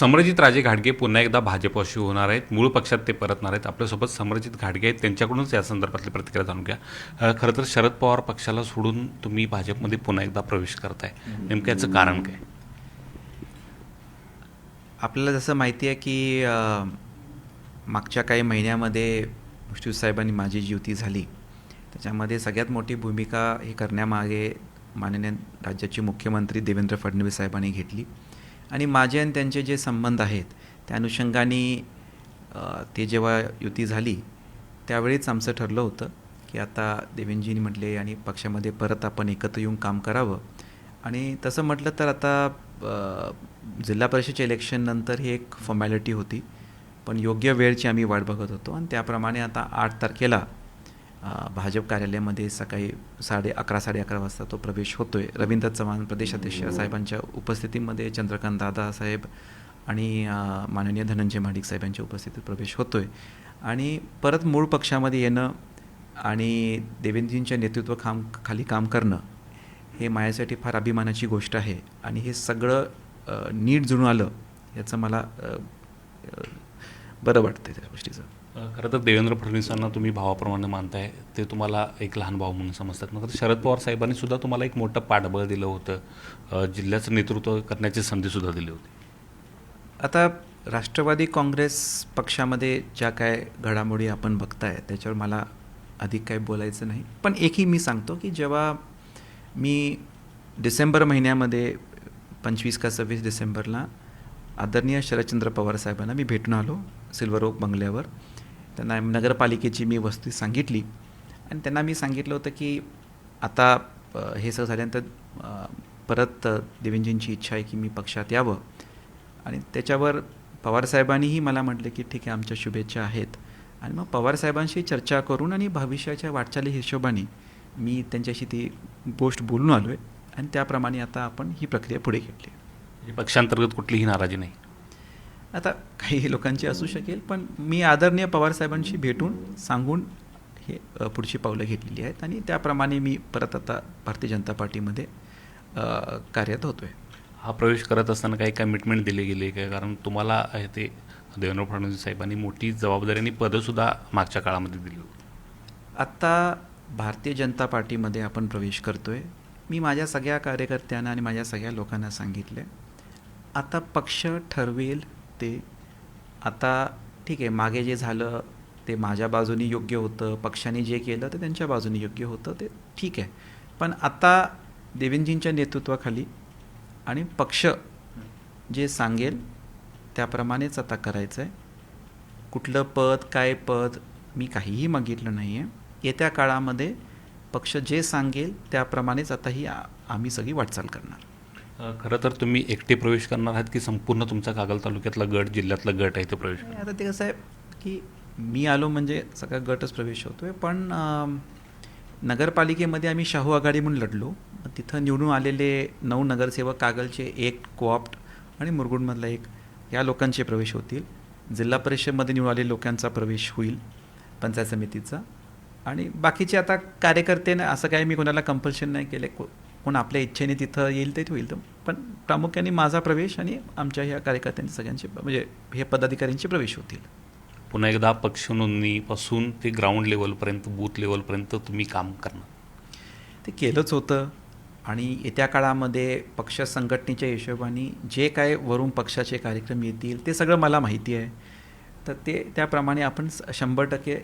समरजित राजे घाटगे पुन्हा एकदा भाजपशी होणार आहेत. मूळ पक्षात ते परतणार आहेत. आपल्यासोबत समरजित घाटगे आहेत, त्यांच्याकडूनच या संदर्भातली प्रतिक्रिया जाणून घ्या. खरं तर शरद पवार पक्षाला सोडून तुम्ही भाजपमध्ये पुन्हा एकदा प्रवेश करताय, नेमकं याचं कारण काय? आपल्याला जसं माहिती आहे की मागच्या काही महिन्यामध्ये मुश्रीफ साहेबांनी माझी जी युती झाली त्याच्यामध्ये सगळ्यात मोठी भूमिका हे करण्यामागे माननीय राज्याचे मुख्यमंत्री देवेंद्र फडणवीस साहेबांनी घेतली आणि माझे आणि त्यांचे जे संबंध आहेत त्या अनुषंगाने ते जेव्हा युती झाली त्यावेळीच आमचं ठरलं होतं की आता देवेंद्रजींनी म्हटले आणि पक्षामध्ये परत आपण एकत्र येऊन काम करावं. आणि तसं म्हटलं तर आता जिल्हा परिषदेच्या इलेक्शननंतर ही एक फॉर्मॅलिटी होती, पण योग्य वेळची आम्ही वाट बघत होतो आणि त्याप्रमाणे आता 8 तारखेला भाजप कार्यालयामध्ये सकाळी 11:30 साडेअकरा वाजता तो प्रवेश होतो आहे. रवींद्र चव्हाण प्रदेशाध्यक्ष साहेबांच्या उपस्थितीमध्ये, चंद्रकांत दादा साहेब आणि माननीय धनंजय महाडिक साहेबांच्या उपस्थितीत प्रवेश होतो आहे आणि परत मूळ पक्षामध्ये येणं आणि देवेंद्रजींच्या खाली काम करणं हे माझ्यासाठी फार अभिमानाची गोष्ट आहे आणि हे सगळं नीट जुळून आलं याचं मला बरं वाटतं त्या गोष्टीचं. खरं तर देवेंद्र फडणवीसांना तुम्ही भावाप्रमाणे मानताय, ते तुम्हाला एक लहान भाऊ म्हणून समजतात. मात्र शरद पवार साहेबांनी सुद्धा तुम्हाला एक मोठं पाठबळ दिलं होतं, जिल्ह्याचं नेतृत्व करण्याची संधीसुद्धा दिली होती. आता राष्ट्रवादी काँग्रेस पक्षामध्ये ज्या काय घडामोडी आपण बघताय त्याच्यावर मला अधिक काही बोलायचं नाही, पण एकही मी सांगतो की जेव्हा मी डिसेंबर महिन्यामध्ये 25 का 26 डिसेंबरला आदरणीय शरदचंद्र पवार साहेबांना मी भेटून आलो सिल्वर ओक बंगल्यावर. त्यांना नगरपालिकेची मी वस्तू सांगितली आणि त्यांना मी सांगितलं होतं की आता हे सगळं झाल्यानंतर परत देवेंद्रजींची इच्छा आहे की मी पक्षात यावं आणि त्याच्यावर पवारसाहेबांनीही मला म्हटलं की ठीक आहे, आमच्या शुभेच्छा आहेत. आणि मग पवारसाहेबांशी चर्चा करून आणि भविष्याच्या वाटचाली हिशोबाने मी त्यांच्याशी ती गोष्ट बोलून आलो आहे आणि त्याप्रमाणे आता आपण ही प्रक्रिया पुढे घेतली. पक्षांतर्गत कुठलीही नाराजी नाही. आता काही लोकांची असू शकेल, पण मी आदरणीय पवारसाहेबांशी भेटून सांगून हे पुढची पावलं घेतलेली आहेत आणि त्याप्रमाणे मी परत आता भारतीय जनता पार्टीमध्ये कार्यरत होतो आहे. हा प्रवेश करत असताना काही कमिटमेंट दिली गेली काय? कारण तुम्हाला ते देवेंद्र फडणवीस साहेबांनी मोठी जबाबदारी आणि पदंसुद्धा मागच्या काळामध्ये दिली होती. आत्ता भारतीय जनता पार्टीमध्ये आपण प्रवेश करतो आहे. मी माझ्या सगळ्या कार्यकर्त्यांना आणि माझ्या सगळ्या लोकांना सांगितलं आता पक्ष ठरवेल ते. आता ठीक आहे, मागे जे झालं ते माझ्या बाजूनी योग्य होतं, पक्षाने जे केलं ते त्यांच्या बाजूने योग्य होतं, ते ठीक आहे. पण आता देवेंद्रजींच्या नेतृत्वाखाली आणि पक्ष जे सांगेल त्याप्रमाणेच आता करायचं आहे. कुठलं पद काय पद मी काहीही मागितलं नाही आहे. येत्या काळामध्ये पक्ष जे सांगेल त्याप्रमाणेच आता ही आम्ही सगळी वाटचाल करणार. खरं तर तुम्ही एकटे प्रवेश करणार आहात की संपूर्ण तुमचा कागल तालुक्यातला गट, जिल्ह्यातला गट आहे तो प्रवेश? आता ते कसं आहे की मी आलो म्हणजे सगळा गटच प्रवेश होतो आहे, पण नगरपालिकेमध्ये आम्ही शाहू आघाडी म्हणून लढलो. तिथं निवडून आलेले 9 नगरसेवक, कागलचे 1 कोऑप्ट आणि मुरगुडमधला 1 या लोकांचे प्रवेश होतील. जिल्हा परिषदमध्ये निवडून आलेल्या लोकांचा प्रवेश होईल पंचायत समितीचा. आणि बाकीचे आता कार्यकर्त्याने असं काही मी कोणाला कंपल्शन नाही केलं, कोण आपल्या इच्छेने तिथं येईल ते होईल. पण प्रामुख्याने माझा प्रवेश आणि आमच्या ह्या कार्यकर्त्यांचे सगळ्यांचे म्हणजे हे पदाधिकाऱ्यांचे प्रवेश होतील. पुन्हा एकदा पक्ष नोंदणीपासून ते ग्राउंड लेवलपर्यंत, बूथ लेवलपर्यंत तुम्ही काम करणार? ते केलंच होतं आणि येत्या काळामध्ये पक्ष संघटनेच्या हिशोबाने जे काय वरून पक्षाचे कार्यक्रम येतील ते सगळं मला माहिती आहे. तर ते त्याप्रमाणे आपण 100%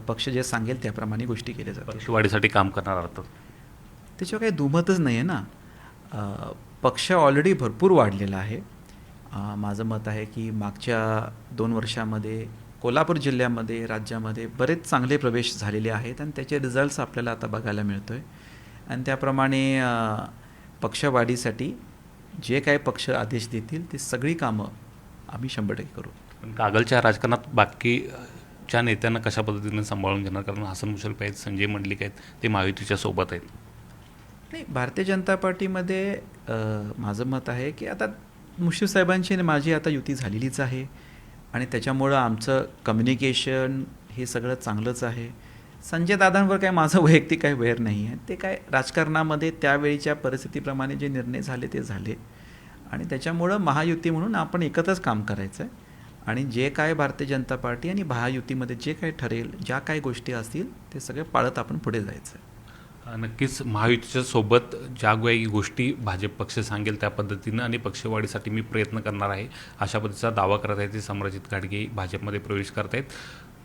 पक्ष जे सांगेल त्याप्रमाणे गोष्टी केल्या जातात. पक्षवाढीसाठी काम करणार आहात? त्याच्यावर काही दुमतच नाही आहे ना. पक्ष ऑलरेडी भरपूर वाढलेला आहे. माझं मत आहे की मागच्या 2 वर्षामध्ये कोल्हापूर जिल्ह्यामध्ये, राज्यामध्ये बरेच चांगले प्रवेश झालेले आहेत आणि त्याचे रिझल्ट्स आपल्याला आता बघायला मिळतो आहे. आणि त्याप्रमाणे पक्षवाढीसाठी जे काही पक्ष आदेश देतील ते सगळी कामं आम्ही 100% करू. पण कागलच्या राजकारणात बाकीच्या नेत्यांना कशा पद्धतीने सांभाळून घेणार? कारण हसन मुश्रीफ आहेत, संजय मंडलिक आहेत, ते महायुतीच्या सोबत आहेत. नाही, भारतीय जनता पार्टीमध्ये माझं मत आहे की आता मुश्रीफ साहेबांची आणि माझी आता युती झालेलीच आहे आणि त्याच्यामुळं आमचं कम्युनिकेशन हे सगळं चांगलंच आहे. संजय दादांवर काय माझं वैयक्तिक काही वैर नाही आहे. ते काय राजकारणामध्ये त्यावेळीच्या परिस्थितीप्रमाणे जे निर्णय झाले ते झाले आणि त्याच्यामुळं महायुती म्हणून आपण एकत्रच काम करायचं आहे आणि जे काय भारतीय जनता पार्टी आणि महायुतीमध्ये जे काही ठरेल, ज्या काही गोष्टी असतील ते सगळे पाळत आपण पुढे जायचं आहे. नक्कीच महायुतीच्या सोबत ज्या काही गोष्टी भाजप पक्ष सांगेल त्या पद्धतीनं आणि पक्षवाढीसाठी मी प्रयत्न करणार आहे अशा पद्धतीचा दावा करत आहेत ते समरजित घाटगे भाजपमध्ये प्रवेश करत आहेत.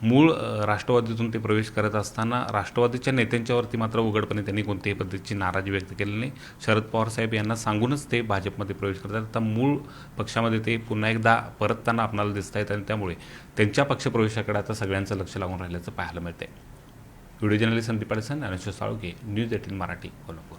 मूळ राष्ट्रवादीतून ते प्रवेश करत असताना राष्ट्रवादीच्या नेत्यांच्यावरती मात्र उघडपणे त्यांनी कोणत्याही पद्धतीची नाराजी व्यक्त केलेली नाही. शरद पवार साहेब यांना सांगूनच ते भाजपमध्ये प्रवेश करतात. आता मूळ पक्षामध्ये ते पुन्हा एकदा परतताना आपणाला दिसत आहेत आणि त्यामुळे त्यांच्या पक्षप्रवेशाकडे आता सगळ्यांचं लक्ष लागून राहिल्याचं पाहायला मिळतंय. Video journalist Sandeep Padsan, Dnyaneshwar Salunkhe, news 18 Marathi, Kolhapur.